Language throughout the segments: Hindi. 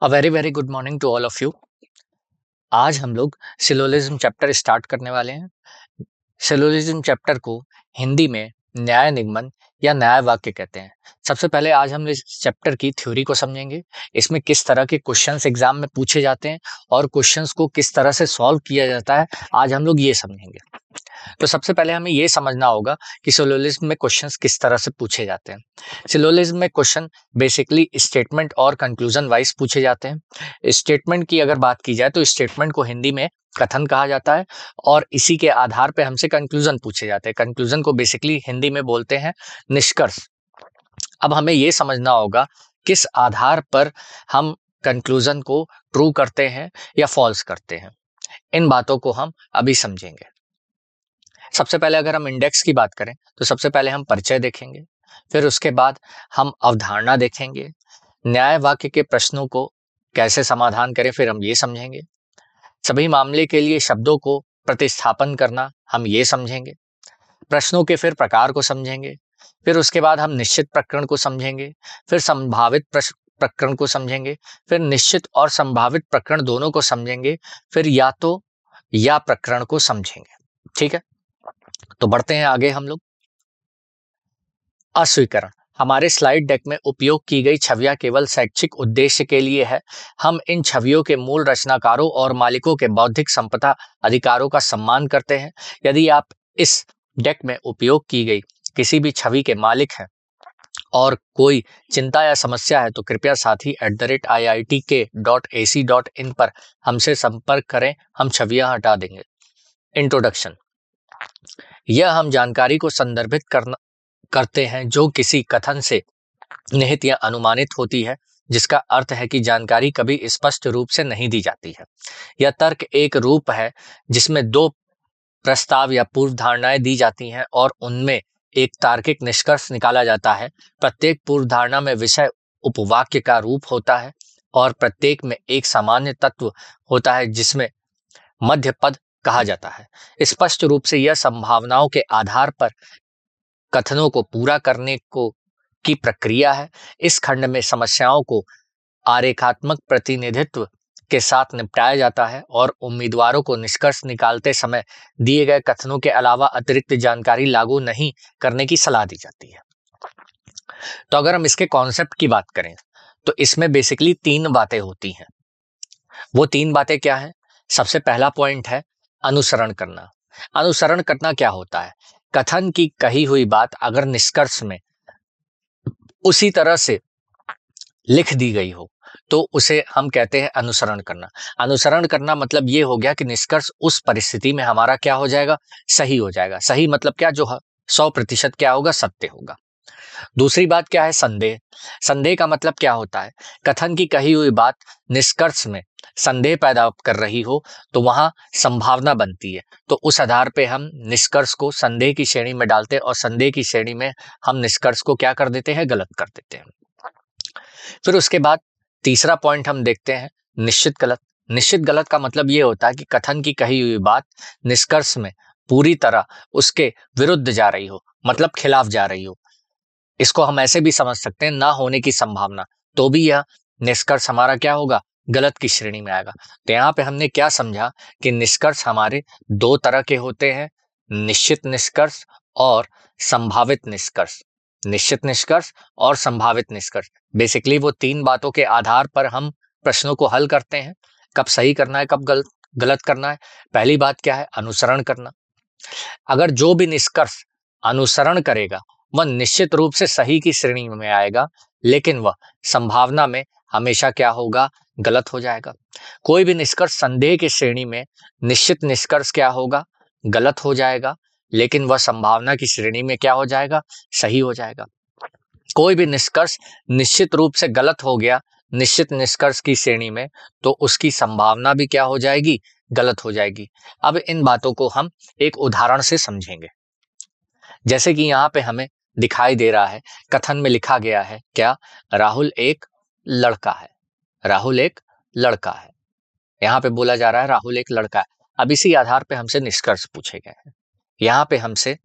A very very good morning to all of you. आज हम लोग सिलोलिज्म चैप्टर स्टार्ट करने वाले हैं। सिलोलिज्म चैप्टर को हिंदी में न्याय निगमन या न्याय वाक्य कहते हैं। सबसे पहले आज हम इस चैप्टर की थ्योरी को समझेंगे। इसमें किस तरह के क्वेश्चंस एग्जाम में पूछे जाते हैं और क्वेश्चंस को किस तरह से सॉल्व किया जाता है, आज हम लोग ये समझेंगे। तो सबसे पहले हमें ये समझना होगा कि सिलोलिज्म में क्वेश्चंस किस तरह से पूछे जाते हैं। सिलोलिज्म में क्वेश्चन बेसिकली स्टेटमेंट और कंक्लूजन वाइज पूछे जाते हैं। स्टेटमेंट की अगर बात की जाए तो स्टेटमेंट को हिंदी में कथन कहा जाता है और इसी के आधार पे हमसे कंक्लूजन पूछे जाते हैं। कंक्लूजन को बेसिकली हिंदी में बोलते हैं निष्कर्ष। अब हमें ये समझना होगा किस आधार पर हम कंक्लूजन को ट्रू करते हैं या फॉल्स करते हैं। इन बातों को हम अभी समझेंगे। सबसे पहले अगर हम इंडेक्स की बात करें तो सबसे पहले हम परिचय देखेंगे, फिर उसके बाद हम अवधारणा देखेंगे, न्याय वाक्य के प्रश्नों को कैसे समाधान करें फिर हम ये समझेंगे, सभी मामले के लिए शब्दों को प्रतिस्थापन करना हम ये समझेंगे, प्रश्नों के फिर प्रकार को समझेंगे, फिर उसके बाद हम निश्चित प्रकरण को समझेंगे, फिर संभावित प्रकरण को समझेंगे, फिर निश्चित और संभावित प्रकरण दोनों को समझेंगे, फिर या तो या प्रकरण को समझेंगे। ठीक है, तो बढ़ते हैं आगे हम लोग। अस्वीकरण। हमारे स्लाइड डेक में उपयोग की गई छवियां केवल शैक्षिक उद्देश्य के लिए है। हम इन छवियों के मूल रचनाकारों और मालिकों के बौद्धिक संपदा अधिकारों का सम्मान करते हैं। यदि आप इस डेक में उपयोग की गई किसी भी छवि के मालिक हैं और कोई चिंता या समस्या है तो कृपया साथी @iitk.ac.in पर हमसे संपर्क करें, हम छवियां हटा देंगे। इंट्रोडक्शन। यह हम जानकारी को संदर्भित करते हैं जो किसी कथन से निहित या अनुमानित होती है, जिसका अर्थ है कि जानकारी कभी स्पष्ट रूप से नहीं दी जाती है। यह तर्क एक रूप है जिसमें दो प्रस्ताव या पूर्व धारणाएं दी जाती हैं और उनमें एक तार्किक निष्कर्ष निकाला जाता है। प्रत्येक पूर्व धारणा में विषय उपवाक्य का रूप होता है और प्रत्येक में एक सामान्य तत्व होता है जिसमें मध्य पद कहा जाता है। स्पष्ट रूप से यह संभावनाओं के आधार पर कथनों को पूरा करने को की प्रक्रिया है। इस खंड में समस्याओं को आरेखात्मक प्रतिनिधित्व के साथ निपटाया जाता है और उम्मीदवारों को निष्कर्ष निकालते समय दिए गए कथनों के अलावा अतिरिक्त जानकारी लागू नहीं करने की सलाह दी जाती है। तो अगर हम इसके कॉन्सेप्ट की बात करें तो इसमें बेसिकली 3 बातें होती हैं। वो 3 बातें क्या है? सबसे पहला पॉइंट है अनुसरण करना। अनुसरण करना क्या होता है? कथन की कही हुई बात अगर निष्कर्ष में उसी तरह से लिख दी गई हो तो उसे हम कहते हैं अनुसरण करना। अनुसरण करना मतलब ये हो गया कि निष्कर्ष उस परिस्थिति में हमारा क्या हो जाएगा? सही हो जाएगा। सही मतलब क्या? जो 100% क्या होगा? सत्य होगा। दूसरी बात क्या है? संदेह। संदेह का मतलब क्या होता है? कथन की कही हुई बात निष्कर्ष में संदेह पैदा कर रही हो तो वहां संभावना बनती है, तो उस आधार पे हम निष्कर्ष को संदेह की श्रेणी में डालते हैं और संदेह की श्रेणी में हम निष्कर्ष को क्या कर देते हैं? गलत कर देते हैं। फिर उसके बाद तीसरा पॉइंट हम देखते हैं निश्चित गलत। निश्चित गलत का मतलब ये होता है कि कथन की कही हुई बात निष्कर्ष में पूरी तरह उसके विरुद्ध जा रही हो, मतलब खिलाफ जा रही हो। इसको हम ऐसे भी समझ सकते हैं ना होने की संभावना, तो भी यह निष्कर्ष हमारा क्या होगा? गलत की श्रेणी में आएगा। तो यहाँ पे हमने क्या समझा कि निष्कर्ष हमारे 2 तरह के होते हैं, निश्चित निष्कर्ष और संभावित निष्कर्ष। निश्चित निष्कर्ष और संभावित निष्कर्ष, बेसिकली वो 3 बातों के आधार पर हम प्रश्नों को हल करते हैं, कब सही करना है, कब गलत करना है। पहली बात क्या है? अनुसरण करना। अगर जो भी निष्कर्ष अनुसरण करेगा वह निश्चित रूप से सही की श्रेणी में आएगा, लेकिन वह संभावना में हमेशा क्या होगा? गलत हो जाएगा। कोई भी निष्कर्ष संदेह की श्रेणी में, निश्चित निष्कर्ष क्या होगा? गलत हो जाएगा, लेकिन वह संभावना की श्रेणी में क्या हो जाएगा? सही हो जाएगा। कोई भी निष्कर्ष निश्चित रूप से गलत हो गया निश्चित निष्कर्ष की श्रेणी में, तो उसकी संभावना भी क्या हो जाएगी? गलत हो जाएगी। अब इन बातों को हम एक उदाहरण से समझेंगे। जैसे कि यहाँ पे हमें दिखाई दे रहा है, कथन में लिखा गया है क्या? राहुल एक लड़का है। राहुल एक लड़का है। यहाँ पे बोला जा रहा है राहुल एक लड़का है। अब इसी आधार पे हमसे निष्कर्ष पूछे गए हैं। यहाँ पे हमसे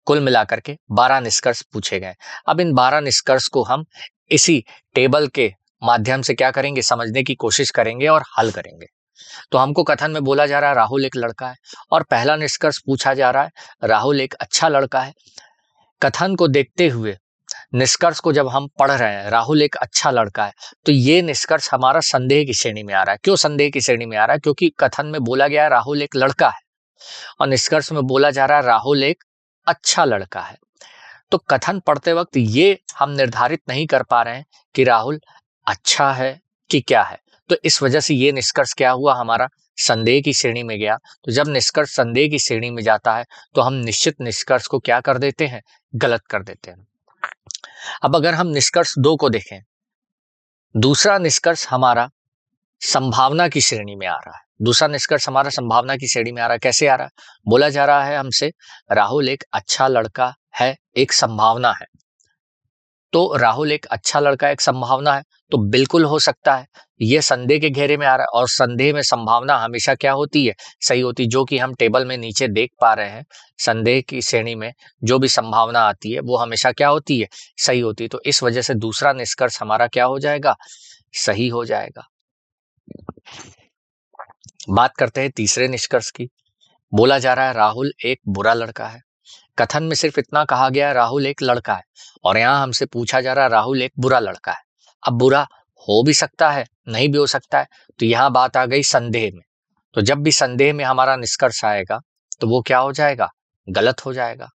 कुल मिलाकर के 12 निष्कर्ष पूछे गए। अब इन 12 निष्कर्ष को हम इसी टेबल के माध्यम से क्या करेंगे, समझने की कोशिश करेंगे और हल करेंगे। तो हमको कथन में बोला जा रहा है राहुल एक लड़का है, और पहला निष्कर्ष पूछा जा रहा है राहुल एक अच्छा लड़का है। कथन को देखते हुए निष्कर्ष को जब हम पढ़ रहे हैं राहुल एक अच्छा लड़का है, तो ये निष्कर्ष हमारा संदेह की श्रेणी में आ रहा है। क्यों संदेह की श्रेणी में आ रहा है? क्योंकि कथन में बोला गया है राहुल एक लड़का है और निष्कर्ष में बोला जा रहा है राहुल एक अच्छा लड़का है। तो कथन पढ़ते वक्त ये हम निर्धारित नहीं कर पा रहे हैं कि राहुल अच्छा है कि क्या है, तो इस वजह से ये निष्कर्ष क्या हुआ, हमारा संदेह की श्रेणी में गया। तो जब निष्कर्ष संदेह की श्रेणी में जाता है तो हम निश्चित निष्कर्ष को क्या कर देते हैं, गलत कर देते हैं। अब अगर हम निष्कर्ष 2 को देखें, दूसरा निष्कर्ष हमारा संभावना की श्रेणी में आ रहा है। दूसरा निष्कर्ष हमारा संभावना की श्रेणी में आ रहा है। कैसे आ रहा है? बोला जा रहा है हमसे राहुल एक अच्छा लड़का है, एक संभावना है। तो राहुल एक अच्छा लड़का एक संभावना है, तो बिल्कुल हो सकता है। यह संदेह के घेरे में आ रहा है और संदेह में संभावना हमेशा क्या होती है, सही होती है। जो कि हम टेबल में नीचे देख पा रहे हैं, संदेह की श्रेणी में जो भी संभावना आती है वो हमेशा क्या होती है, सही होती है। तो इस वजह से दूसरा निष्कर्ष हमारा क्या हो जाएगा, सही हो जाएगा। बात करते हैं तीसरे निष्कर्ष की। बोला जा रहा है राहुल एक बुरा लड़का है। कथन में सिर्फ इतना कहा गया है राहुल एक लड़का है, और यहां हमसे पूछा जा रहा है राहुल एक बुरा लड़का है। अब बुरा हो भी सकता है, नहीं भी हो सकता है, तो यहां बात आ गई संदेह में। तो जब भी संदेह में हमारा निष्कर्ष आएगा तो वो क्या हो जाएगा, गलत हो जाएगा।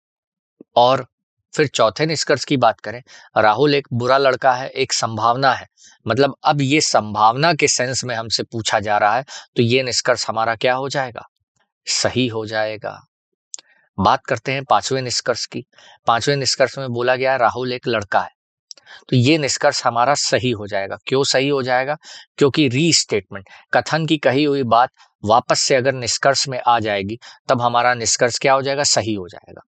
और फिर चौथे निष्कर्ष की बात करें, राहुल एक बुरा लड़का है एक संभावना है, मतलब अब ये संभावना के सेंस में हमसे पूछा जा रहा है, तो ये निष्कर्ष हमारा क्या हो जाएगा, सही हो जाएगा। बात करते हैं पांचवें निष्कर्ष की। पांचवें निष्कर्ष में बोला गया है राहुल एक लड़का है, तो ये निष्कर्ष हमारा सही हो जाएगा। क्यों सही हो जाएगा? क्योंकि रीस्टेटमेंट, कथन की कही हुई बात वापस से अगर निष्कर्ष में आ जाएगी तब हमारा निष्कर्ष क्या हो जाएगा, सही हो जाएगा।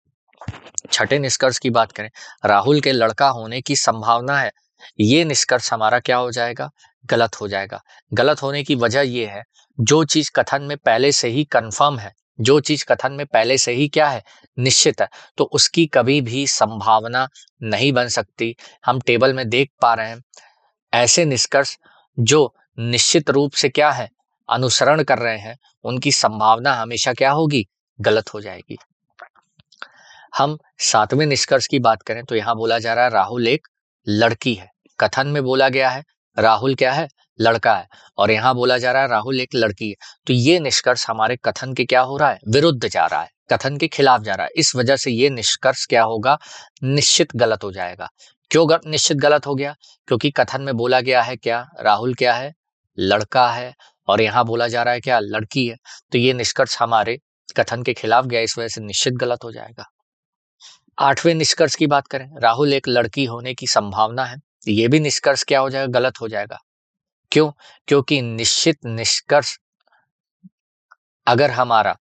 छठे निष्कर्ष की बात करें, राहुल के लड़का होने की संभावना है, ये निष्कर्ष हमारा क्या हो जाएगा, गलत हो जाएगा। गलत होने की वजह यह है, जो चीज कथन में पहले से ही कंफर्म है, जो चीज कथन में पहले से ही क्या है, निश्चित है, तो उसकी कभी भी संभावना नहीं बन सकती। हम टेबल में देख पा रहे हैं ऐसे निष्कर्ष जो निश्चित रूप से क्या है, अनुसरण कर रहे हैं, उनकी संभावना हमेशा क्या होगी, गलत हो जाएगी। हम सातवें निष्कर्ष की बात करें तो यहां बोला जा रहा है राहुल एक लड़की है। कथन में बोला गया है राहुल क्या है, लड़का है, और यहां बोला जा रहा है राहुल एक लड़की है। तो ये निष्कर्ष हमारे कथन के क्या हो रहा है, विरुद्ध जा रहा है, कथन के खिलाफ जा रहा है। इस वजह से ये निष्कर्ष क्या होगा, निश्चित गलत हो जाएगा। क्यों निश्चित गलत हो गया? क्योंकि कथन में बोला गया है क्या, राहुल क्या है, लड़का है, और यहां बोला जा रहा है क्या, लड़की है। तो ये निष्कर्ष हमारे कथन के खिलाफ गया, इस वजह से निश्चित गलत हो जाएगा। आठवें निष्कर्ष की बात करें, राहुल एक लड़की होने की संभावना है, ये भी निष्कर्ष क्या हो जाएगा, गलत हो जाएगा। क्यों? क्योंकि निश्चित निष्कर्ष अगर हमारा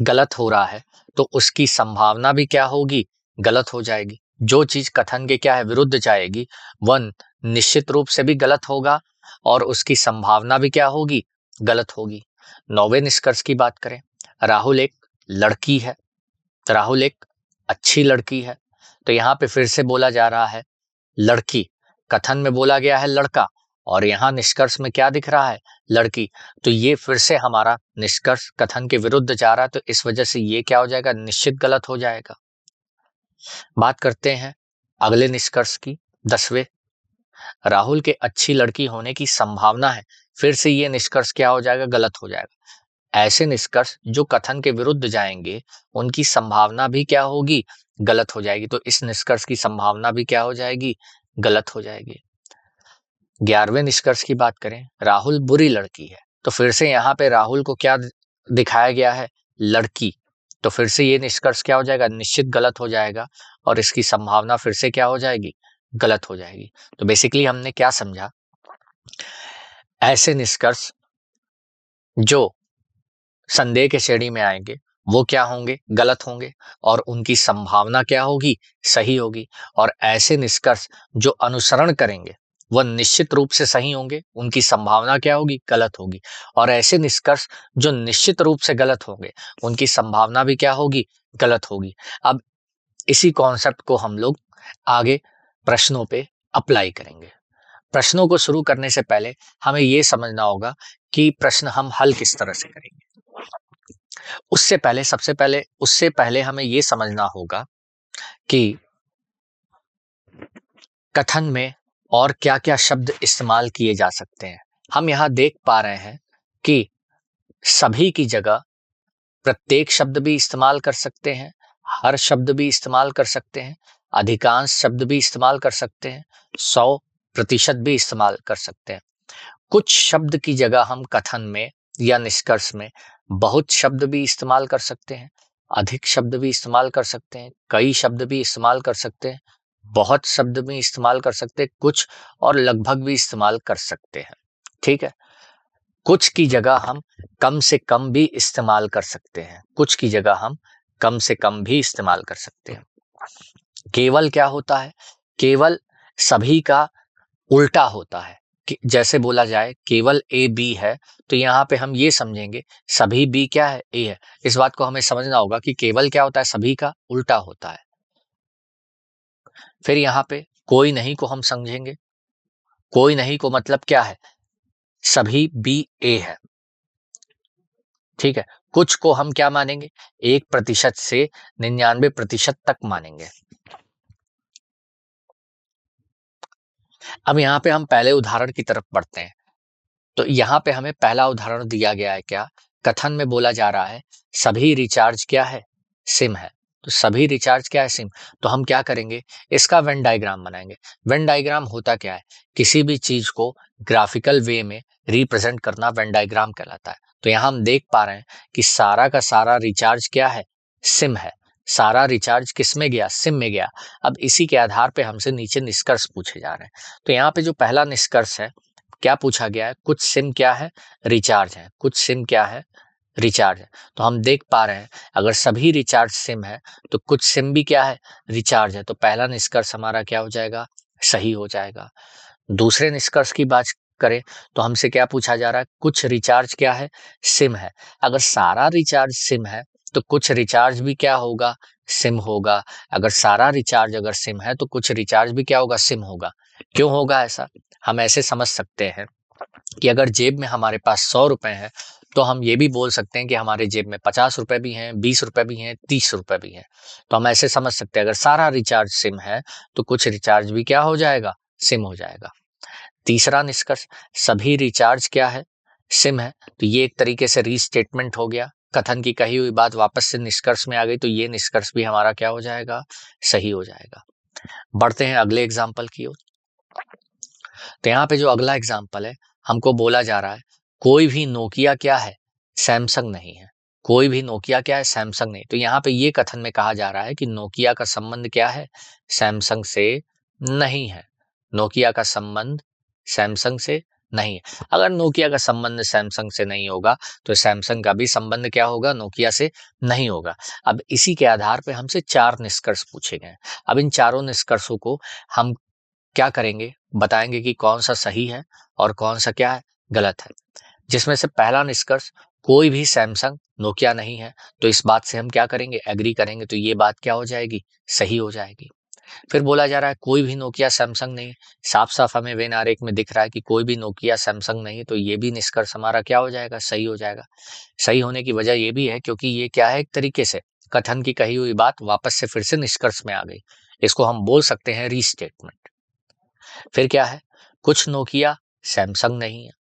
गलत हो रहा है तो उसकी संभावना भी क्या होगी, गलत हो जाएगी। जो चीज कथन के क्या है, विरुद्ध जाएगी, वह निश्चित रूप से भी गलत होगा और उसकी संभावना भी क्या होगी, गलत होगी। नौवें निष्कर्ष की बात करें, राहुल एक लड़की है, राहुल एक अच्छी लड़की है, तो यहां पे फिर से बोला जा रहा है लड़की। कथन में बोला गया है लड़का और यहां निष्कर्ष में क्या दिख रहा है, लड़की। तो ये फिर से हमारा निष्कर्ष कथन के विरुद्ध जा रहा है, तो इस वजह से ये क्या हो जाएगा, निश्चित गलत हो जाएगा। बात करते हैं अगले निष्कर्ष की, 10वें। राहुल के अच्छी लड़की होने की संभावना है, फिर से ये निष्कर्ष क्या हो जाएगा, गलत हो जाएगा। ऐसे निष्कर्ष जो कथन के विरुद्ध जाएंगे उनकी संभावना भी क्या होगी, गलत हो जाएगी। तो इस निष्कर्ष की संभावना भी क्या हो जाएगी, गलत हो जाएगी। 11वें निष्कर्ष की बात करें, राहुल बुरी लड़की है, तो फिर से यहाँ पे राहुल को क्या दिखाया गया है, लड़की। तो फिर से ये निष्कर्ष क्या हो जाएगा, निश्चित गलत हो जाएगा और इसकी संभावना फिर से क्या हो जाएगी, गलत हो जाएगी। तो बेसिकली हमने क्या समझा, ऐसे निष्कर्ष जो संदेह के श्रेणी में आएंगे वो क्या होंगे, गलत होंगे, और उनकी संभावना क्या होगी, सही होगी। और ऐसे निष्कर्ष जो अनुसरण करेंगे वह निश्चित रूप से सही होंगे, उनकी संभावना क्या होगी, गलत होगी। और ऐसे निष्कर्ष जो निश्चित रूप से गलत होंगे उनकी संभावना भी क्या होगी, गलत होगी। अब इसी कॉन्सेप्ट को हम लोग आगे प्रश्नों पे अप्लाई करेंगे। प्रश्नों को शुरू करने से पहले हमें ये समझना होगा कि प्रश्न हम हल किस तरह से करेंगे। उससे पहले हमें ये समझना होगा कि कथन में और क्या-क्या शब्द इस्तेमाल किए जा सकते हैं। हम यहाँ देख पा रहे हैं कि सभी की जगह प्रत्येक शब्द भी इस्तेमाल कर सकते हैं, हर शब्द भी इस्तेमाल कर सकते हैं, अधिकांश शब्द भी इस्तेमाल कर सकते हैं, 100% भी इस्तेमाल कर सकते हैं। कुछ शब्द की जगह हम कथन में या निष्कर्ष में बहुत शब्द भी इस्तेमाल कर सकते हैं, अधिक शब्द भी इस्तेमाल कर सकते हैं, कई शब्द भी इस्तेमाल कर सकते हैं, बहुत शब्द भी इस्तेमाल कर सकते हैं, कुछ और लगभग भी इस्तेमाल कर सकते हैं। ठीक है। कुछ की जगह हम कम से कम भी इस्तेमाल कर सकते हैं, कुछ की जगह हम कम से कम भी इस्तेमाल कर सकते हैं। केवल क्या होता है? केवल सभी का उल्टा होता है। कि जैसे बोला जाए केवल ए बी है, तो यहाँ पे हम ये समझेंगे सभी बी क्या है? ए है। इस बात को हमें समझना होगा कि केवल क्या होता है? सभी का उल्टा होता है। फिर यहाँ पे कोई नहीं को हम समझेंगे, कोई नहीं को मतलब क्या है? सभी बी ए है। ठीक है। कुछ को हम क्या मानेंगे? 1% से 99% तक मानेंगे। अब यहाँ पे हम पहले उदाहरण की तरफ बढ़ते हैं। तो यहाँ पे हमें पहला उदाहरण दिया गया है क्या? कथन में बोला जा रहा है सभी रिचार्ज क्या है? सिम है। तो सभी रिचार्ज क्या है? सिम। तो हम क्या करेंगे? इसका वेन डायग्राम बनाएंगे। वेन डायग्राम होता क्या है? किसी भी चीज को ग्राफिकल वे में रिप्रेजेंट करना वेन डायग्राम कहलाता है। तो यहाँ हम देख पा रहे हैं कि सारा का सारा रिचार्ज क्या है? सिम है। सारा रिचार्ज किस में गया? सिम में गया। अब इसी के आधार पे हमसे नीचे निष्कर्ष पूछे जा रहे हैं। तो यहाँ पे जो पहला निष्कर्ष है, क्या पूछा गया है? कुछ सिम क्या है? रिचार्ज है। कुछ सिम क्या है? रिचार्ज है। तो हम देख पा रहे हैं अगर सभी रिचार्ज सिम है तो कुछ सिम भी क्या है? रिचार्ज है। तो पहला निष्कर्ष हमारा क्या हो जाएगा? सही हो जाएगा। दूसरे निष्कर्ष की बात करें तो हमसे क्या पूछा जा रहा है? कुछ रिचार्ज क्या है? सिम है। अगर सारा रिचार्ज सिम है तो कुछ रिचार्ज भी क्या होगा? सिम होगा। अगर सारा रिचार्ज अगर सिम है तो कुछ रिचार्ज भी क्या होगा? सिम होगा। क्यों होगा ऐसा? हम ऐसे समझ सकते हैं कि अगर जेब में हमारे पास 100 रुपए हैं तो हम ये भी बोल सकते हैं कि हमारे जेब में 50 रुपए भी हैं, 20 रुपए भी हैं, 30 रुपए भी हैं। तो हम ऐसे समझ सकते हैं अगर सारा रिचार्ज सिम है तो कुछ रिचार्ज भी क्या हो जाएगा? सिम हो जाएगा। तीसरा निष्कर्ष, सभी रिचार्ज क्या है? सिम है। तो ये एक तरीके से रीस्टेटमेंट हो गया। कथन की कही हुई बात वापस से निष्कर्ष में आ गई, तो ये निष्कर्ष भी हमारा क्या हो जाएगा? सही हो जाएगा। बढ़ते हैं अगले एग्जाम्पल की ओर। तो यहाँ पे जो अगला एग्जाम्पल है, हमको बोला जा रहा है कोई भी नोकिया क्या है? सैमसंग नहीं है। कोई भी नोकिया क्या है? सैमसंग नहीं। तो यहाँ पे ये कथन में कहा जा रहा है कि नोकिया का संबंध क्या है? सैमसंग से नहीं है। नोकिया का संबंध सैमसंग से नहीं है। अगर नोकिया का संबंध सैमसंग से नहीं होगा तो सैमसंग का भी संबंध क्या होगा? नोकिया से नहीं होगा। अब इसी के आधार पे हमसे 4 निष्कर्ष पूछे गए। अब इन चारों निष्कर्षों को हम क्या करेंगे? बताएंगे कि कौन सा सही है और कौन सा क्या है? गलत है। जिसमें से पहला निष्कर्ष, कोई भी सैमसंग नोकिया नहीं है, तो इस बात से हम क्या करेंगे? एग्री करेंगे। तो ये बात क्या हो जाएगी? सही हो जाएगी। फिर बोला जा रहा है कोई भी नोकिया सैमसंग नहीं। साफ साफ हमें वेन आरेख में दिख रहा है कि कोई भी नोकिया सैमसंग नहीं है, तो ये भी निष्कर्ष हमारा क्या हो जाएगा? सही हो जाएगा। सही होने की वजह ये भी है क्योंकि ये क्या है? एक तरीके से कथन की कही हुई बात वापस से फिर से निष्कर्ष में आ गई। इसको हम बोल सकते हैं रीस्टेटमेंट। फिर क्या है? कुछ नोकिया सैमसंग नहीं है।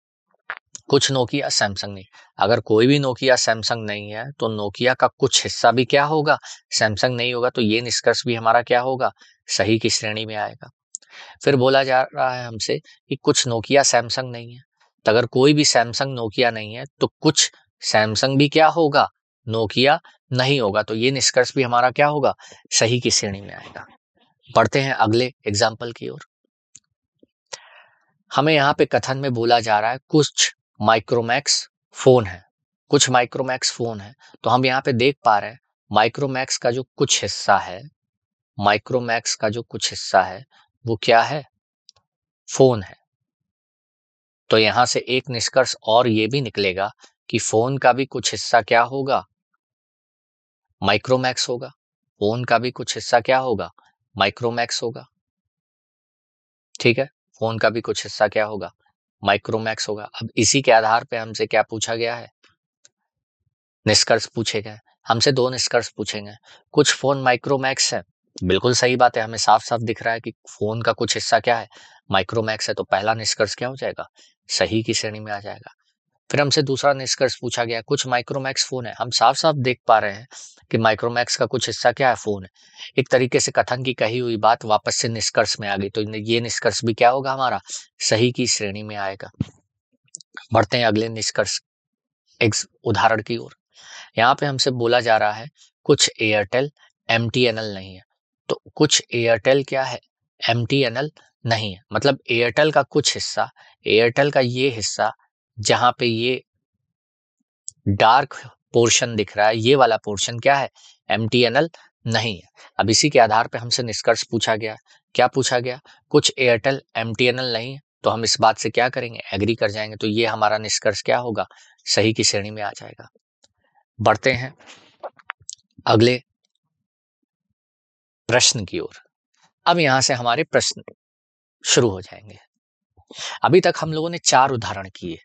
कुछ नोकिया सैमसंग नहीं। अगर कोई भी नोकिया सैमसंग नहीं है तो नोकिया का कुछ हिस्सा भी क्या होगा? सैमसंग नहीं होगा। तो ये निष्कर्ष भी हमारा क्या होगा? सही की श्रेणी में आएगा। फिर बोला जा रहा है हमसे कि कुछ नोकिया सैमसंग नहीं है। तो अगर कोई भी सैमसंग नोकिया नहीं है तो कुछ सैमसंग भी क्या होगा? नोकिया नहीं होगा। तो ये निष्कर्ष भी हमारा क्या होगा? सही की श्रेणी में आएगा। बढ़ते हैं अगले एग्जाम्पल की ओर। हमें यहाँ पे कथन में बोला जा रहा है कुछ माइक्रोमैक्स फोन है। कुछ माइक्रोमैक्स फोन है। तो हम यहाँ पे देख पा रहे हैं माइक्रोमैक्स का जो कुछ हिस्सा है, माइक्रोमैक्स का जो कुछ हिस्सा है वो क्या है? फोन है। तो यहां से एक निष्कर्ष और ये भी निकलेगा कि फोन का भी कुछ हिस्सा क्या होगा? माइक्रोमैक्स होगा। फोन का भी कुछ हिस्सा क्या होगा? माइक्रोमैक्स होगा। ठीक है। फोन का भी कुछ हिस्सा क्या होगा, माइक्रोमैक्स होगा। अब इसी के आधार पे हमसे क्या पूछा गया है, निष्कर्ष पूछे गए। हमसे दो निष्कर्ष पूछेंगे, कुछ फोन माइक्रोमैक्स है, बिल्कुल सही बात है, हमें साफ साफ दिख रहा है कि फोन का कुछ हिस्सा क्या है, माइक्रोमैक्स है, तो पहला निष्कर्ष क्या हो जाएगा, सही की श्रेणी में आ जाएगा। फिर हमसे दूसरा निष्कर्ष पूछा गया, कुछ माइक्रोमैक्स फोन है, हम साफ साफ देख पा रहे हैं कि माइक्रोमैक्स का कुछ हिस्सा क्या है, फोन है। एक तरीके से कथन की कही हुई बात वापस से निष्कर्ष में आ गई, तो ये निष्कर्ष भी क्या होगा, हमारा सही की श्रेणी में आएगा। बढ़ते हैं अगले निष्कर्ष, एक उदाहरण की ओर। यहाँ पे हमसे बोला जा रहा है कुछ एयरटेल MTNL नहीं है। तो कुछ एयरटेल क्या है, MTNL नहीं है, मतलब एयरटेल का कुछ हिस्सा, एयरटेल का ये हिस्सा जहां पे ये डार्क पोर्शन दिख रहा है, ये वाला पोर्शन क्या है, MTNL नहीं है। अब इसी के आधार पे हमसे निष्कर्ष पूछा गया, क्या पूछा गया, कुछ एयरटेल MTNL नहीं है, तो हम इस बात से क्या करेंगे, एग्री कर जाएंगे, तो ये हमारा निष्कर्ष क्या होगा, सही की श्रेणी में आ जाएगा। बढ़ते हैं अगले प्रश्न की ओर। अब यहां से हमारे प्रश्न शुरू हो जाएंगे। अभी तक हम लोगों ने 4 उदाहरण किए,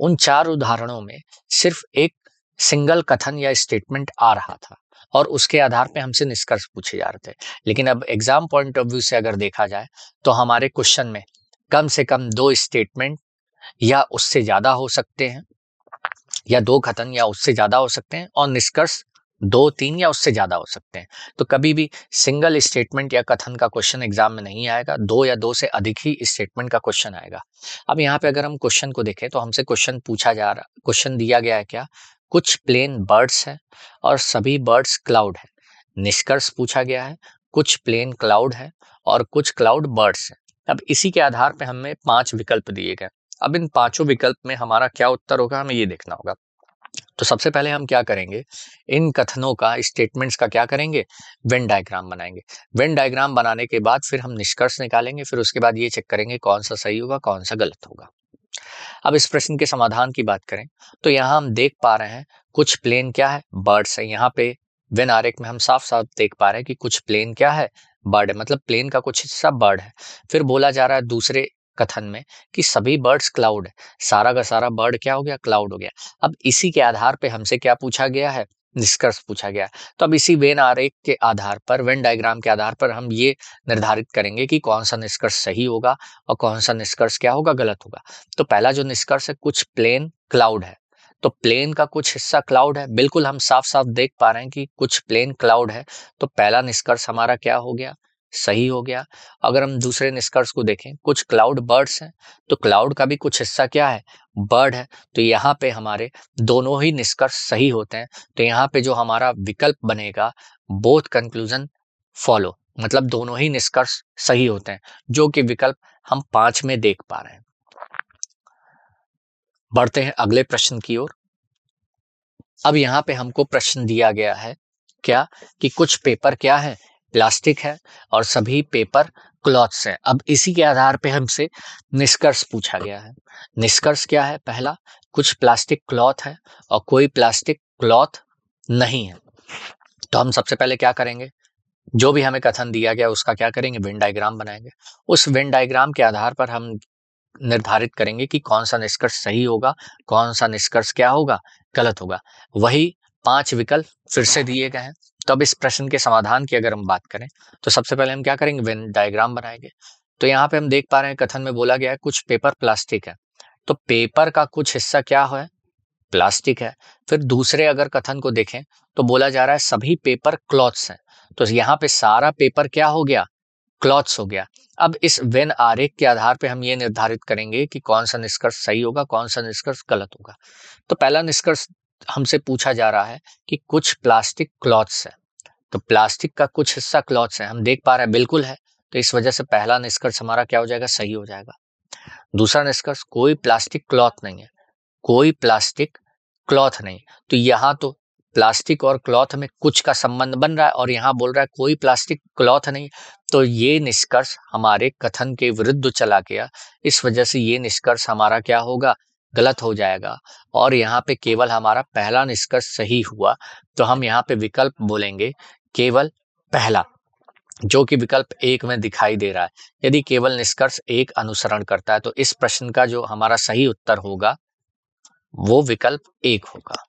उन 4 उदाहरणों में सिर्फ एक सिंगल कथन या स्टेटमेंट आ रहा था और उसके आधार पे हमसे निष्कर्ष पूछे जा रहे थे। लेकिन अब एग्जाम पॉइंट ऑफ व्यू से अगर देखा जाए तो हमारे क्वेश्चन में कम से कम 2 स्टेटमेंट या उससे ज्यादा हो सकते हैं, या 2 कथन या उससे ज्यादा हो सकते हैं, और निष्कर्ष 2, 3 या उससे ज्यादा हो सकते हैं। तो कभी भी सिंगल स्टेटमेंट या कथन का क्वेश्चन एग्जाम में नहीं आएगा, 2 या 2 से अधिक ही स्टेटमेंट का क्वेश्चन आएगा। अब यहाँ पे अगर हम क्वेश्चन को देखें तो हमसे क्वेश्चन पूछा जा रहा, क्वेश्चन दिया गया है क्या, कुछ प्लेन बर्ड्स है और सभी बर्ड्स क्लाउड है। निष्कर्ष पूछा गया है, कुछ प्लेन क्लाउड है और कुछ क्लाउड बर्ड्स है। अब इसी के आधार पे हमें 5 विकल्प दिए गए। अब इन 5 विकल्प में हमारा क्या उत्तर होगा, हमें ये देखना होगा। तो सबसे पहले हम क्या करेंगे, इन कथनों का, स्टेटमेंट्स का क्या करेंगे, वेन डायग्राम बनाएंगे। वेन डायग्राम बनाने के बाद फिर हम निष्कर्ष निकालेंगे, फिर उसके बाद ये चेक करेंगे कौन सा सही होगा, कौन सा गलत होगा। अब इस प्रश्न के समाधान की बात करें तो यहाँ हम देख पा रहे हैं कुछ प्लेन क्या है, बर्ड्स है। यहाँ पे वेन आरेख में हम साफ साफ देख पा रहे हैं कि कुछ प्लेन क्या है, बर्ड है, मतलब प्लेन का कुछ हिस्सा बर्ड है। फिर बोला जा रहा है दूसरे कथन में कि सभी बर्ड्स क्लाउड है, सारा का सारा बर्ड क्या हो गया, क्लाउड हो गया। अब इसी के आधार पे हमसे क्या पूछा गया है, निष्कर्ष पूछा गया। तो अब इसी वेन आरेख के आधार पर, वेन डायग्राम के आधार पर हम ये निर्धारित करेंगे कि कौन सा निष्कर्ष सही होगा और कौन सा निष्कर्ष क्या होगा, गलत होगा। तो पहला जो निष्कर्ष है, कुछ प्लेन क्लाउड है, तो प्लेन का कुछ हिस्सा क्लाउड है, बिल्कुल हम साफ साफ देख पा रहे हैं कि कुछ प्लेन क्लाउड है, तो पहला निष्कर्ष हमारा क्या हो गया, सही हो गया। अगर हम दूसरे निष्कर्ष को देखें, कुछ क्लाउड बर्ड्स हैं, तो क्लाउड का भी कुछ हिस्सा क्या है, बर्ड है, तो यहाँ पे हमारे दोनों ही निष्कर्ष सही होते हैं। तो यहाँ पे जो हमारा विकल्प बनेगा, बोथ कंक्लूजन फॉलो, मतलब दोनों ही निष्कर्ष सही होते हैं, जो कि विकल्प हम 5 में देख पा रहे हैं। बढ़ते हैं अगले प्रश्न की ओर। अब यहाँ पे हमको प्रश्न दिया गया है क्या, कि कुछ पेपर क्या है, प्लास्टिक है और सभी पेपर क्लॉथ्स हैं। अब इसी के आधार पे हमसे निष्कर्ष पूछा गया है। निष्कर्ष क्या है, पहला, कुछ प्लास्टिक क्लॉथ है और कोई प्लास्टिक क्लॉथ नहीं है। तो हम सबसे पहले क्या करेंगे, जो भी हमें कथन दिया गया उसका क्या करेंगे, वेन डायग्राम बनाएंगे। उस वेन डायग्राम के आधार पर हम निर्धारित करेंगे कि कौन सा निष्कर्ष सही होगा, कौन सा निष्कर्ष क्या होगा, गलत होगा। वही 5 विकल्प फिर से दिए गए हैं। तो अब इस प्रश्न के समाधान की अगर हम बात करें तो सबसे पहले हम क्या करेंगे, वेन डायग्राम बनाएंगे। तो यहाँ पे हम देख पा रहे हैं कथन में बोला गया है कुछ पेपर प्लास्टिक है, तो पेपर का कुछ हिस्सा क्या है, प्लास्टिक है। फिर दूसरे अगर कथन को देखें तो बोला जा रहा है सभी पेपर क्लॉथ्स हैं, तो यहाँ पे सारा पेपर क्या हो गया, क्लॉथ्स हो गया। अब इस वेन आरेख के आधार पे हम ये निर्धारित करेंगे कि कौन सा निष्कर्ष सही होगा, कौन सा निष्कर्ष गलत होगा। तो पहला निष्कर्ष हमसे पूछा जा रहा है कि कुछ प्लास्टिक क्लॉथ्स है, तो प्लास्टिक का कुछ हिस्सा क्लॉथ्स है, हम देख पा रहे हैं बिल्कुल है, तो इस वजह से पहला निष्कर्ष हमारा क्या हो जाएगा, सही हो जाएगा। दूसरा निष्कर्ष, कोई प्लास्टिक क्लॉथ नहीं है, कोई प्लास्टिक क्लॉथ नहीं, तो यहाँ तो प्लास्टिक और क्लॉथ में कुछ का संबंध बन रहा है और यहाँ बोल रहा है कोई प्लास्टिक क्लॉथ नहीं, तो ये निष्कर्ष हमारे कथन के विरुद्ध चला गया। इस वजह से ये निष्कर्ष हमारा क्या होगा, गलत हो जाएगा और यहाँ पे केवल हमारा पहला निष्कर्ष सही हुआ। तो हम यहाँ पे विकल्प बोलेंगे केवल पहला, जो कि विकल्प 1 में दिखाई दे रहा है। यदि केवल निष्कर्ष 1 अनुसरण करता है तो इस प्रश्न का जो हमारा सही उत्तर होगा वो विकल्प 1 होगा।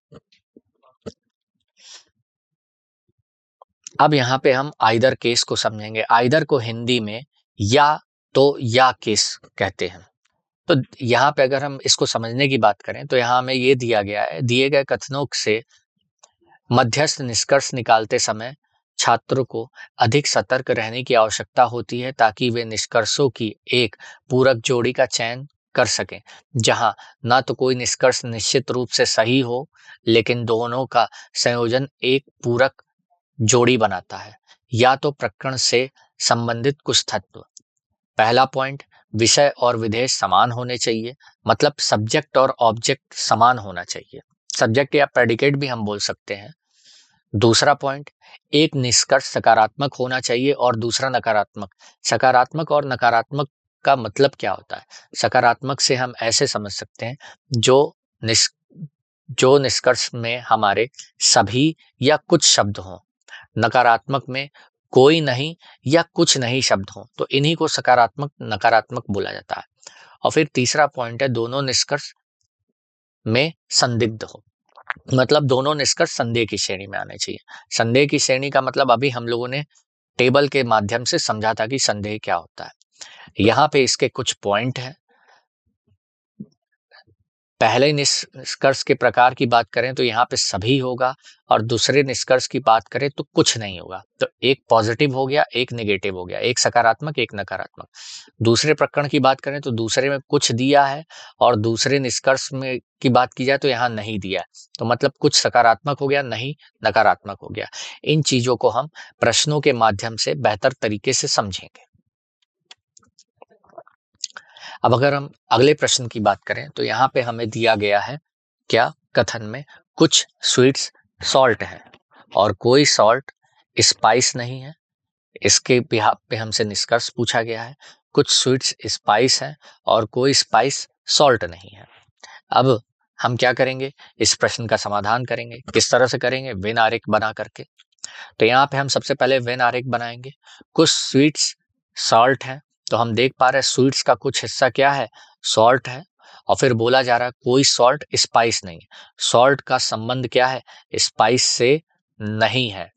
अब यहाँ पे हम आइदर केस को समझेंगे। आइदर को हिंदी में या तो या केस कहते हैं। तो यहाँ पे अगर हम इसको समझने की बात करें तो यहाँ हमें ये दिया गया है, दिए गए कथनों से मध्यस्थ निष्कर्ष निकालते समय छात्रों को अधिक सतर्क रहने की आवश्यकता होती है ताकि वे निष्कर्षों की एक पूरक जोड़ी का चयन कर सकें, जहां ना तो कोई निष्कर्ष निश्चित रूप से सही हो, लेकिन दोनों का संयोजन एक पूरक जोड़ी बनाता है, या तो प्रकरण से संबंधित कुछ तत्व। पहला पॉइंट, विषय और विधेय समान होने चाहिए, मतलब सब्जेक्ट और ऑब्जेक्ट समान होना चाहिए, सब्जेक्ट या प्रेडिकेट भी हम बोल सकते हैं। दूसरा पॉइंट, एक निष्कर्ष सकारात्मक होना चाहिए और दूसरा नकारात्मक। सकारात्मक और नकारात्मक का मतलब क्या होता है? सकारात्मक से हम ऐसे समझ सकते हैं जो निष्कर्ष में हमारे सभी या कुछ शब्द हों। नकारात्मक में कोई नहीं या कुछ नहीं शब्द हों, तो इन्हीं को सकारात्मक नकारात्मक बोला जाता है। और फिर तीसरा पॉइंट है, दोनों निष्कर्ष में संदिग्ध हो, मतलब दोनों निष्कर्ष संदेह की श्रेणी में आने चाहिए। संदेह की श्रेणी का मतलब अभी हम लोगों ने टेबल के माध्यम से समझा था कि संदेह क्या होता है। यहाँ पे इसके कुछ पॉइंट हैं। पहले निष्कर्ष के प्रकार की बात करें तो यहाँ पे सभी होगा, और दूसरे निष्कर्ष की बात करें तो कुछ नहीं होगा। तो एक पॉजिटिव हो गया, एक नेगेटिव हो गया, एक सकारात्मक एक नकारात्मक। दूसरे प्रकरण की बात करें तो दूसरे में कुछ दिया है, और दूसरे निष्कर्ष में की बात की जाए तो यहाँ नहीं दिया है। तो मतलब कुछ सकारात्मक हो गया, नहीं नकारात्मक हो गया। इन चीजों को हम प्रश्नों के माध्यम से बेहतर तरीके से समझेंगे। अब अगर हम अगले प्रश्न की बात करें तो यहाँ पे हमें दिया गया है क्या कथन में, कुछ स्वीट्स सॉल्ट है और कोई सॉल्ट स्पाइस नहीं है। इसके बिहाफ पे हमसे निष्कर्ष पूछा गया है, कुछ स्वीट्स स्पाइस है और कोई स्पाइस सॉल्ट नहीं है। अब हम क्या करेंगे, इस प्रश्न का समाधान करेंगे। किस तरह से करेंगे? वेन आरेख बना करके। तो यहाँ पे हम सबसे पहले वेन आरेख बनाएंगे। कुछ स्वीट्स सॉल्ट है, तो हम देख पा रहे हैं स्वीट्स का कुछ हिस्सा क्या है, सॉल्ट है। और फिर बोला जा रहा है कोई सॉल्ट स्पाइस नहीं है। सॉल्ट का संबंध क्या है, स्पाइस से नहीं है।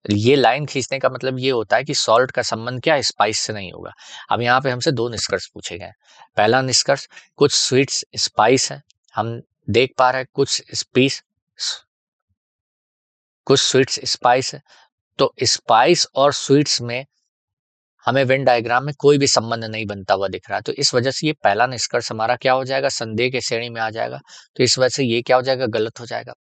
ये लाइन खींचने का मतलब ये होता है कि सॉल्ट का संबंध क्या है, स्पाइस से नहीं होगा। अब यहाँ पे हमसे दो निष्कर्ष पूछे गए। पहला निष्कर्ष, कुछ स्वीट्स स्पाइस है। हम देख पा रहे हैं कुछ स्वीट्स स्पाइस है। तो स्पाइस और स्वीट्स में हमें वेन डायग्राम में कोई भी संबंध नहीं बनता हुआ दिख रहा है, तो इस वजह से ये पहला निष्कर्ष हमारा क्या हो जाएगा, संदेह के श्रेणी में आ जाएगा। तो इस वजह से ये क्या हो जाएगा, गलत हो जाएगा।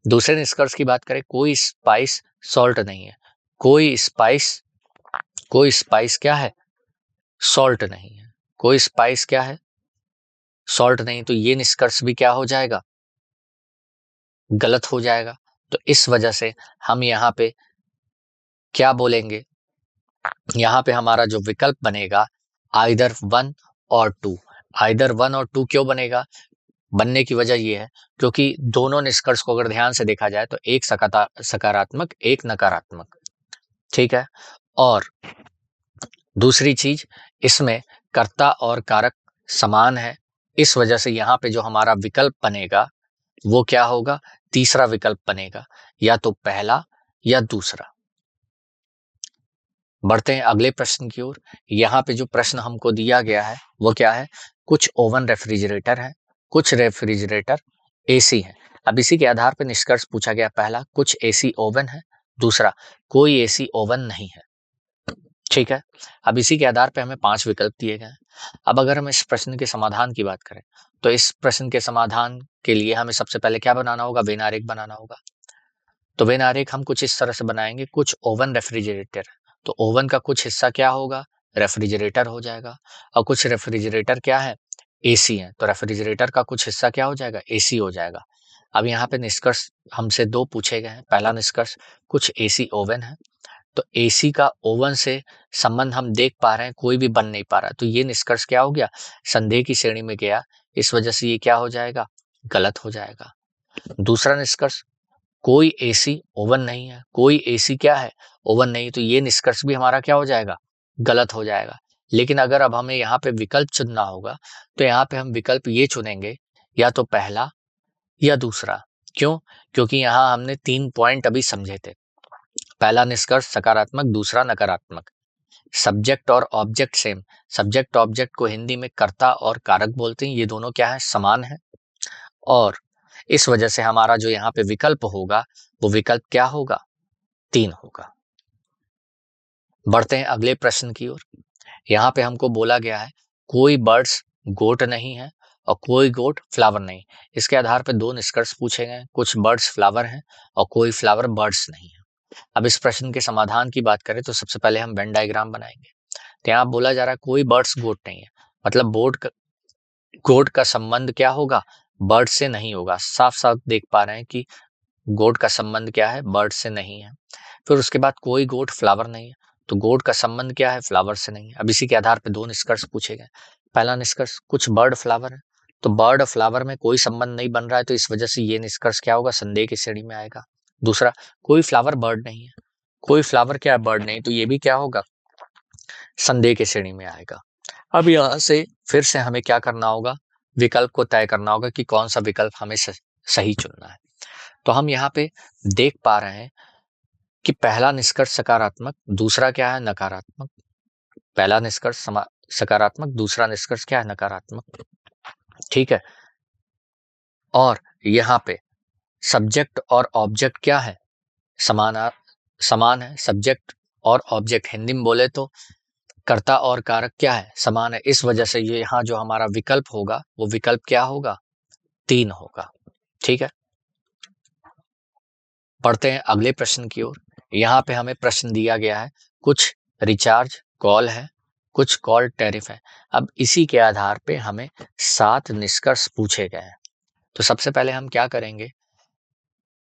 दूसरे निष्कर्ष की बात करें, कोई स्पाइस सॉल्ट नहीं है। कोई स्पाइस क्या है, सॉल्ट नहीं है। कोई स्पाइस क्या है, सॉल्ट नहीं। तो ये निष्कर्ष भी क्या हो जाएगा, गलत हो जाएगा। तो इस वजह से हम यहाँ पे क्या बोलेंगे, यहाँ पे हमारा जो विकल्प बनेगा आइदर 1 और 2। आइदर 1 और 2 क्यों बनेगा, बनने की वजह यह है क्योंकि दोनों निष्कर्ष को अगर ध्यान से देखा जाए तो एक सकारात्मक एक नकारात्मक, ठीक है। और दूसरी चीज, इसमें कर्ता और कारक समान है। इस वजह से यहाँ पे जो हमारा विकल्प बनेगा वो क्या होगा, तीसरा विकल्प बनेगा, या तो पहला या दूसरा। बढ़ते हैं अगले प्रश्न की ओर। यहाँ पे जो प्रश्न हमको दिया गया है वो क्या है, कुछ ओवन रेफ्रिजरेटर है, कुछ रेफ्रिजरेटर एसी है। अब इसी के आधार पर निष्कर्ष पूछा गया। पहला, कुछ एसी ओवन है। दूसरा, कोई एसी ओवन नहीं है। ठीक है। अब इसी के आधार पे हमें 5 विकल्प दिए गए हैं। अब अगर हम इस प्रश्न के समाधान की बात करें तो इस प्रश्न के समाधान के लिए हमें सबसे पहले क्या बनाना होगा, वेन आरेख बनाना होगा। तो वेन आरेख हम कुछ इस तरह से बनाएंगे, कुछ ओवन रेफ्रिजरेटर, तो ओवन का कुछ हिस्सा क्या होगा, रेफ्रिजरेटर हो जाएगा। और कुछ रेफ्रिजरेटर क्या है, एसी है, तो रेफ्रिजरेटर का कुछ हिस्सा क्या हो जाएगा, एसी हो जाएगा। अब यहाँ पे निष्कर्ष हमसे 2 पूछे गए हैं। पहला निष्कर्ष, कुछ एसी ओवन है, तो एसी का ओवन से संबंध हम देख पा रहे हैं, कोई भी बन नहीं पा रहा, तो ये निष्कर्ष क्या हो गया, संदेह की श्रेणी में गया। इस वजह से ये क्या हो जाएगा, गलत हो जाएगा। दूसरा निष्कर्ष, कोई एसी ओवन नहीं है, कोई एसी क्या है, ओवन नहीं, तो ये निष्कर्ष भी हमारा क्या हो जाएगा, गलत हो जाएगा। लेकिन अगर अब हमें यहाँ पे विकल्प चुनना होगा तो यहाँ पे हम विकल्प ये चुनेंगे, या तो पहला या दूसरा। क्यों? क्योंकि यहाँ हमने 3 पॉइंट अभी समझे थे। पहला निष्कर्ष सकारात्मक, दूसरा नकारात्मक। सब्जेक्ट और ऑब्जेक्ट सेम, सब्जेक्ट ऑब्जेक्ट को हिंदी में कर्ता और कारक बोलते हैं, ये दोनों क्या है, समान है। और इस वजह से हमारा जो यहाँ पे विकल्प होगा वो विकल्प क्या होगा, 3 होगा। बढ़ते हैं अगले प्रश्न की ओर। यहाँ पे हमको बोला गया है कोई बर्ड्स गोट नहीं है और कोई गोट फ्लावर नहीं। इसके आधार पर 2 निष्कर्ष पूछे गए, कुछ बर्ड्स फ्लावर हैं और कोई फ्लावर बर्ड्स नहीं है। अब इस प्रश्न के समाधान की बात करें तो सबसे पहले हम वेन डायग्राम बनाएंगे। तो यहाँ बोला जा रहा है कोई बर्ड्स गोट नहीं है, मतलब गोट का संबंध क्या होगा, बर्ड से नहीं होगा। साफ साफ देख पा रहे हैं कि गोट का संबंध क्या है, बर्ड से नहीं है। फिर उसके बाद कोई गोट फ्लावर नहीं है, तो गोट का संबंध क्या है, फ्लावर से नहीं है। अब इसी के आधार पर 2 निष्कर्ष पूछे गए। पहला निष्कर्ष कुछ बर्ड फ्लावर है, तो बर्ड फ्लावर में कोई संबंध नहीं बन रहा है, तो इस वजह से ये निष्कर्ष क्या होगा, संदेह की श्रेणी में आएगा। दूसरा, कोई फ्लावर बर्ड नहीं है, कोई फ्लावर क्या है, बर्ड नहीं, तो ये भी क्या होगा, संदेह की श्रेणी में आएगा। अब यहाँ से फिर से हमें क्या करना होगा, विकल्प को तय करना होगा कि कौन सा विकल्प हमें सही चुनना है। तो हम यहाँ पे देख पा रहे हैं कि पहला निष्कर्ष सकारात्मक, दूसरा क्या है, नकारात्मक। पहला निष्कर्ष सकारात्मक, दूसरा निष्कर्ष क्या है, नकारात्मक। ठीक है। और यहाँ पे सब्जेक्ट और ऑब्जेक्ट क्या है, समान है। सब्जेक्ट और ऑब्जेक्ट हिंदी में बोले तो कर्ता और कारक क्या है, समान है। इस वजह से ये यहाँ जो हमारा विकल्प होगा वो विकल्प क्या होगा, 3 होगा। ठीक है। पढ़ते हैं अगले प्रश्न की ओर। यहाँ पे हमें प्रश्न दिया गया है कुछ रिचार्ज कॉल है, कुछ कॉल टैरिफ है। अब इसी के आधार पे हमें 7 निष्कर्ष पूछे गए हैं। तो सबसे पहले हम क्या करेंगे,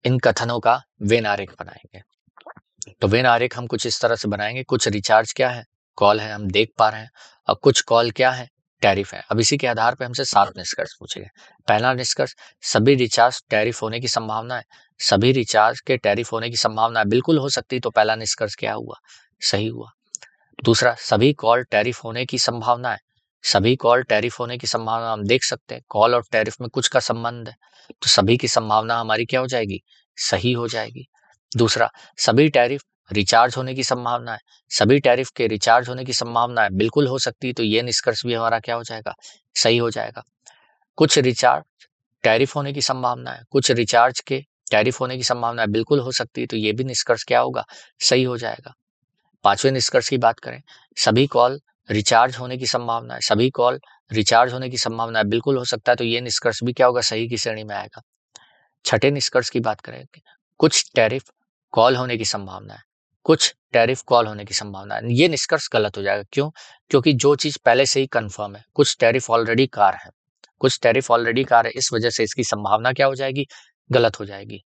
इन कथनों का वेन आरेख बनाएंगे। तो वेन आरेख हम कुछ इस तरह से बनाएंगे, कुछ रिचार्ज क्या है, कॉल है, हम देख पा रहे हैं, और कुछ कॉल क्या है, टैरिफ है। अब इसी के आधार पे हमसे 7 निष्कर्ष पूछे गए। पहला निष्कर्ष, सभी रिचार्ज टैरिफ होने की संभावना है। सभी रिचार्ज के टैरिफ होने की संभावना बिल्कुल हो सकती, तो पहला निष्कर्ष क्या हुआ, सही हुआ। दूसरा, सभी कॉल टैरिफ होने की संभावना है। सभी कॉल टैरिफ होने की संभावना हम देख सकते हैं, कॉल और टैरिफ में कुछ का संबंध है, तो सभी की संभावना हमारी क्या हो जाएगी, सही हो जाएगी। दूसरा, सभी टैरिफ रिचार्ज होने की संभावना है। सभी टैरिफ के रिचार्ज होने की संभावना है बिल्कुल हो सकती है, तो ये निष्कर्ष भी हमारा क्या हो जाएगा, सही हो जाएगा। कुछ रिचार्ज टैरिफ होने की संभावना है, कुछ रिचार्ज के टैरिफ होने की संभावना है बिल्कुल हो सकती है, तो ये भी निष्कर्ष क्या होगा, सही हो जाएगा। पांचवें निष्कर्ष की बात करें, सभी कॉल रिचार्ज होने की संभावना है। सभी कॉल रिचार्ज होने की संभावना है बिल्कुल हो सकता है, तो ये निष्कर्ष भी क्या होगा, सही की श्रेणी में आएगा। छठे निष्कर्ष की बात करें, कुछ टैरिफ कॉल होने की संभावना है, कुछ टैरिफ कॉल होने की संभावना है, ये निष्कर्ष गलत हो जाएगा। क्यों? क्योंकि जो चीज पहले से ही कंफर्म है, कुछ टैरिफ ऑलरेडी कार है, कुछ टैरिफ ऑलरेडी कार है, इस वजह से इसकी संभावना क्या हो जाएगी, गलत हो जाएगी।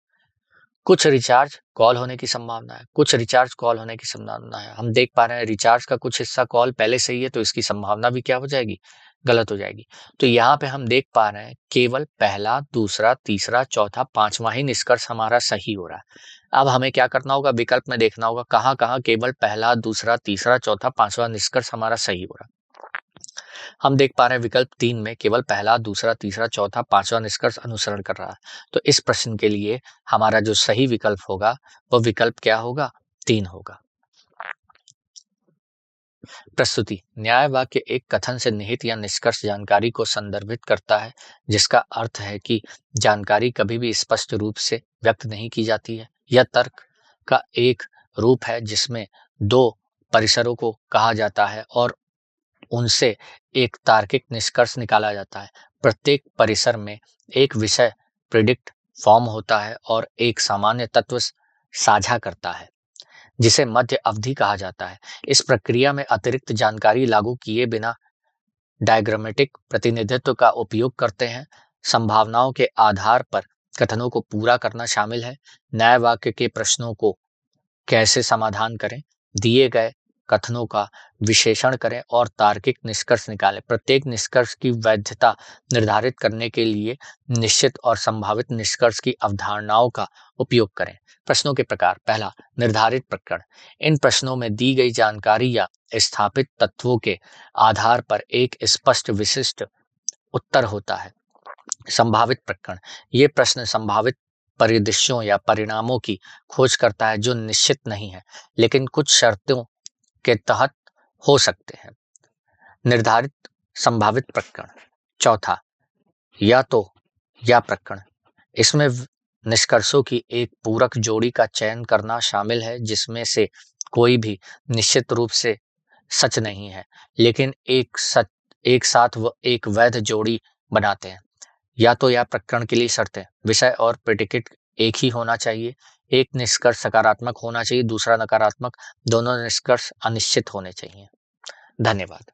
कुछ रिचार्ज कॉल होने की संभावना है, कुछ रिचार्ज कॉल होने की संभावना है। हम देख पा रहे हैं रिचार्ज का कुछ हिस्सा कॉल पहले से ही है, तो इसकी संभावना भी क्या हो जाएगी, गलत हो जाएगी। तो यहाँ पे हम देख पा रहे हैं केवल पहला, दूसरा, तीसरा, चौथा, पांचवा ही निष्कर्ष हमारा सही हो रहा है। अब हमें क्या करना होगा, विकल्प में देखना होगा कहाँ कहाँ केवल पहला, दूसरा, तीसरा, चौथा, पांचवा निष्कर्ष हमारा सही हो रहा है। हम देख पा रहे हैं विकल्प 3 में केवल पहला, दूसरा, तीसरा, चौथा, पांचवा निष्कर्ष अनुसरण कर रहा है। तो इस प्रश्न के लिए हमारा जो सही विकल्प होगा वो विकल्प क्या होगा, 3 होगा। प्रस्तुति, न्याय वाक्य एक कथन से निहित या निष्कर्ष जानकारी को संदर्भित करता है, जिसका अर्थ है कि जानकारी कभी भी स्पष्ट रूप से व्यक्त नहीं की जाती है। यह तर्क का एक रूप है जिसमें 2 परिसरों को कहा जाता है और उनसे एक तार्किक निष्कर्ष निकाला जाता है। प्रत्येक परिसर में एक विषय प्रिडिक्ट फॉर्म होता है और एक सामान्य तत्व साझा करता है, जिसे मध्य अवधि कहा जाता है। इस प्रक्रिया में अतिरिक्त जानकारी लागू किए बिना डायग्रामेटिक प्रतिनिधित्व का उपयोग करते हैं। संभावनाओं के आधार पर कथनों को पूरा करना शामिल है। न्याय वाक्य के प्रश्नों को कैसे समाधान करें, दिए गए कथनों का विश्लेषण करें और तार्किक निष्कर्ष निकालें। प्रत्येक निष्कर्ष की वैधता निर्धारित करने के लिए निश्चित और संभावित निष्कर्ष की अवधारणाओं का उपयोग करें। प्रश्नों के प्रकार। पहला, निर्धारित प्रकरण। इन प्रश्नों में दी गई जानकारी या स्थापित तत्वों के आधार पर एक स्पष्ट विशिष्ट उत्तर होता है। संभावित प्रकरण। ये प्रश्न संभावित परिदृश्यों या परिणामों की खोज करता है जो निश्चित नहीं है लेकिन कुछ शर्तों के तहत हो सकते हैं। निर्धारित संभावित प्रकरण। चौथा, या तो या प्रकरण। इसमें निष्कर्षों की एक पूरक जोड़ी का चयन करना शामिल है जिसमें से कोई भी निश्चित रूप से सच नहीं है लेकिन एक साथ एक वैध जोड़ी बनाते हैं। या तो या प्रकरण के लिए शर्तें। विषय और प्रेडिकेट एक ही होना चाहिए। एक निष्कर्ष सकारात्मक होना चाहिए, दूसरा नकारात्मक। दोनों निष्कर्ष अनिश्चित होने चाहिए। धन्यवाद।